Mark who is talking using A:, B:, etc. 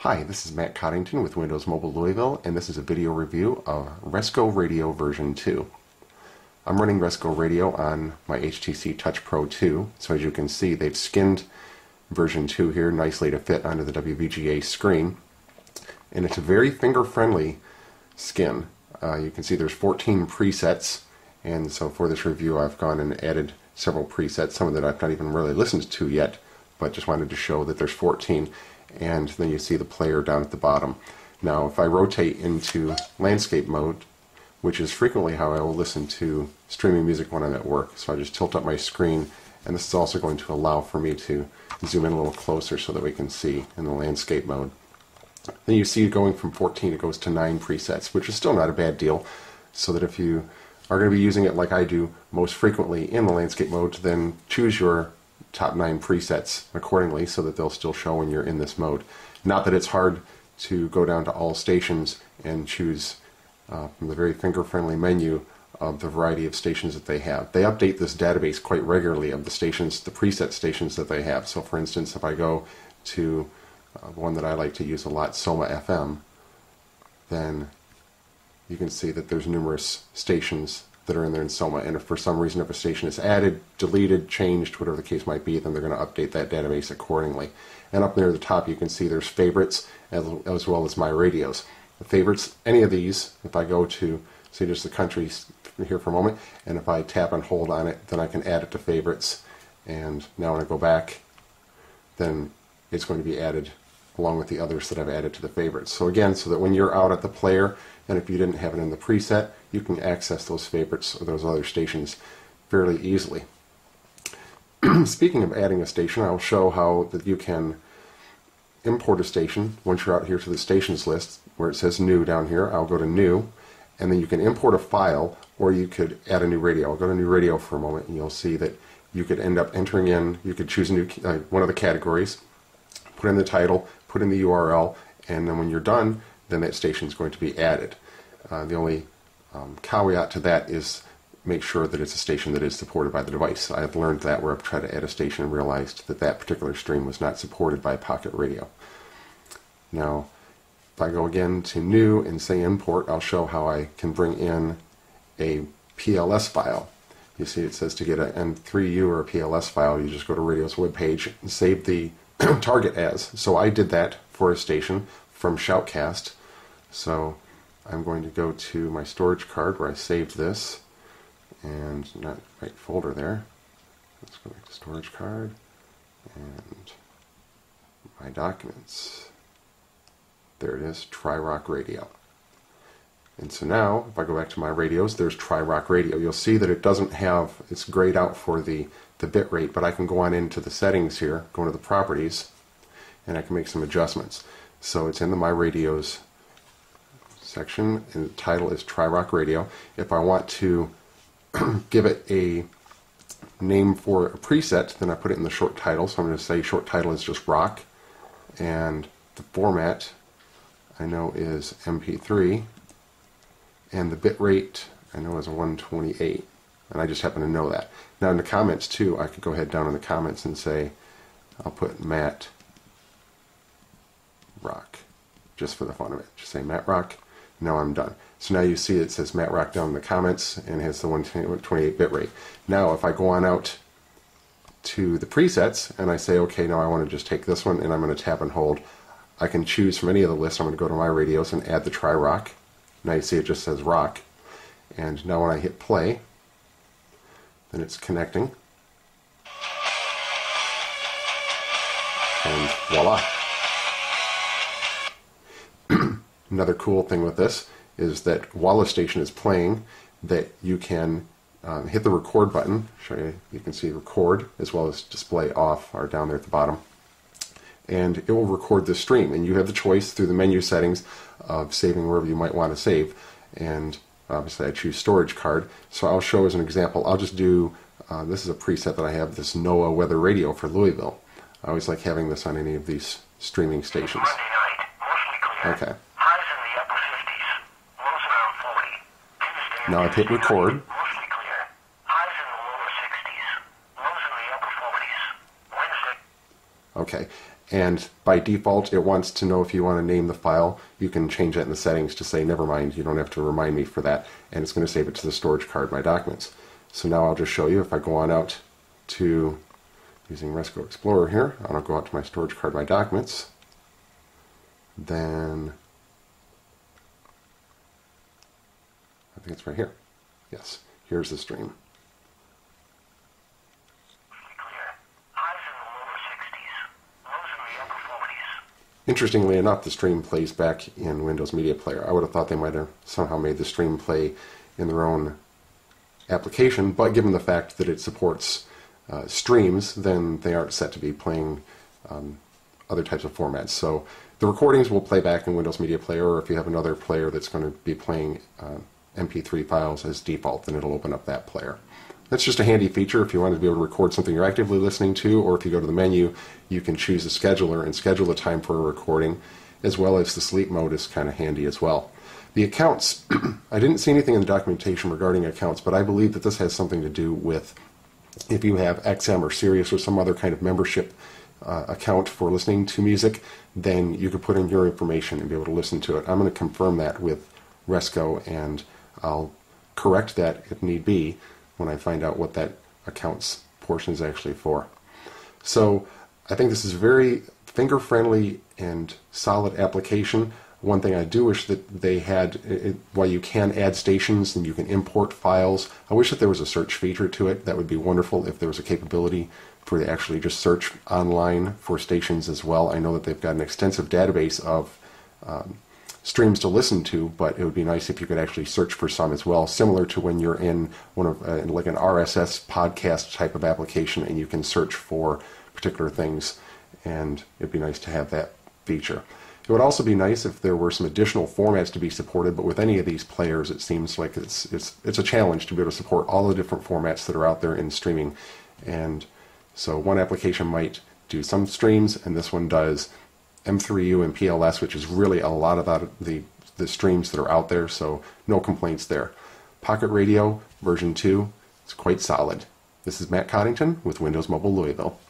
A: Hi, this is Matt Coddington with Windows Mobile Louisville, and this is a video review of Resco Radio version 2. I'm running Resco Radio on my HTC Touch Pro 2, so as you can see they've skinned version 2 here nicely to fit onto the WVGA screen, and it's a very finger-friendly skin. You can see there's 14 presets, and so for this review I've gone and added several presets, some of that I've not even really listened to yet, but just wanted to show that there's 14. And then you see the player down at the bottom. Now if I rotate into landscape mode, which is frequently how I will listen to streaming music when I'm at work, so I just tilt up my screen, and this is also going to allow for me to zoom in a little closer so that we can see in the landscape mode. Then you see going from 14 it goes to 9 presets, which is still not a bad deal, so that if you are going to be using it like I do most frequently in the landscape mode, then choose your top 9 presets accordingly so that they'll still show when you're in this mode. Not that it's hard to go down to all stations and choose from the very finger-friendly menu of the variety of stations that they have. They update this database quite regularly of the stations, the preset stations that they have. So for instance, if I go to one that I like to use a lot, Soma FM, then you can see that there's numerous stations that are in there in Soma, and if for some reason if a station is added, deleted, changed, whatever the case might be, then they're going to update that database accordingly. And up near the top you can see there's favorites as well as my radios. The favorites, any of these, if I go to, say, just the countries here for a moment, and if I tap and hold on it, then I can add it to favorites, and now when I go back, then it's going to be added along with the others that I've added to the favorites. So again, so that when you're out at the player, and if you didn't have it in the preset, you can access those favorites or those other stations fairly easily. Speaking of adding a station, I'll show how that you can import a station. Once you're out here to the stations list, where it says new down here, I'll go to new, and then you can import a file, or you could add a new radio. I'll go to new radio for a moment, and you'll see that you could end up entering in, you could choose a new one of the categories, put in the title, put in the URL, and then when you're done, then that station is going to be added. The only caveat to that is make sure that it's a station that is supported by the device. I've learned that where I've tried to add a station and realized that that particular stream was not supported by Pocket Radio. Now, if I go again to new and say import, I'll show how I can bring in a PLS file. You see it says to get an M3U or a PLS file, you just go to Radio's webpage and save the target as. So I did that for a station from Shoutcast. So I'm going to go to my storage card where I saved this, and not the right folder there. Let's go back to storage card and my documents. There it is, Tri-Rock Radio. And so now, if I go back to my radios, there's Tri-Rock Radio. You'll see that it doesn't have, it's grayed out for the bit rate, but I can go on into the settings here, go into the properties, and I can make some adjustments. So it's in the My Radios section, and the title is Tri-Rock Radio. If I want to give it a name for a preset, then I put it in the short title. So I'm going to say short title is just rock, and the format I know is MP3, and the bit rate I know is 128, and I just happen to know that. Now in the comments too, I could go ahead down in the comments and say I'll put Matt Rock, just for the fun of it. Just say Matt Rock. Now I'm done. So now you see it says Matt Rock down in the comments and has the 128 bit rate. Now if I go on out to the presets and I say, okay, now I want to just take this one and I'm going to tap and hold, I can choose from any of the lists. I'm going to go to my radios and add the Tri-Rock. Now you see it just says rock. And now when I hit play, then it's connecting. And voila. Another cool thing with this is that while a station is playing, that you can hit the record button. Show you, you can see record as well as display off are down there at the bottom, and it will record the stream. And you have the choice through the menu settings of saving wherever you might want to save. And obviously, I choose storage card. So I'll show as an example. I'll just do this is a preset that I have. This NOAA weather radio for Louisville. I always like having this on any of these streaming stations. Okay. Now I hit record. Okay, And by default, it wants to know if you want to name the file. You can change that in the settings to say, never mind, you don't have to remind me for that. And it's going to save it to the storage card, my documents. So now I'll just show you, if I go on out to, using Resco Explorer here, I'll go out to my storage card, my documents. Then, I think it's right here. Yes, here's the stream. Interestingly enough, the stream plays back in Windows Media Player. I would have thought they might have somehow made the stream play in their own application, but given the fact that it supports streams, then they aren't set to be playing other types of formats. So the recordings will play back in Windows Media Player, or if you have another player that's going to be playing MP3 files as default, then it'll open up that player. That's just a handy feature if you want to be able to record something you're actively listening to, or if you go to the menu, you can choose a scheduler and schedule the time for a recording, as well as the sleep mode is kind of handy as well. The accounts, I didn't see anything in the documentation regarding accounts, but I believe that this has something to do with if you have XM or Sirius or some other kind of membership account for listening to music, then you could put in your information and be able to listen to it. I'm going to confirm that with Resco, and I'll correct that if need be when I find out what that accounts portion is actually for. So I think this is a very finger-friendly and solid application. One thing I do wish that they had, while you can add stations and you can import files, I wish that there was a search feature to it. That would be wonderful if there was a capability for you to actually just search online for stations as well. I know that they've got an extensive database of streams to listen to, but it would be nice if you could actually search for some as well, similar to when you're in one of like an RSS podcast type of application and you can search for particular things, and it'd be nice to have that feature. It would also be nice if there were some additional formats to be supported, but with any of these players it seems like it's a challenge to be able to support all the different formats that are out there in streaming. And so one application might do some streams, and this one does M3U and PLS, which is really a lot of the streams that are out there, so no complaints there. Pocket Radio version 2, it's quite solid. This is Matt Coddington with Windows Mobile Louisville.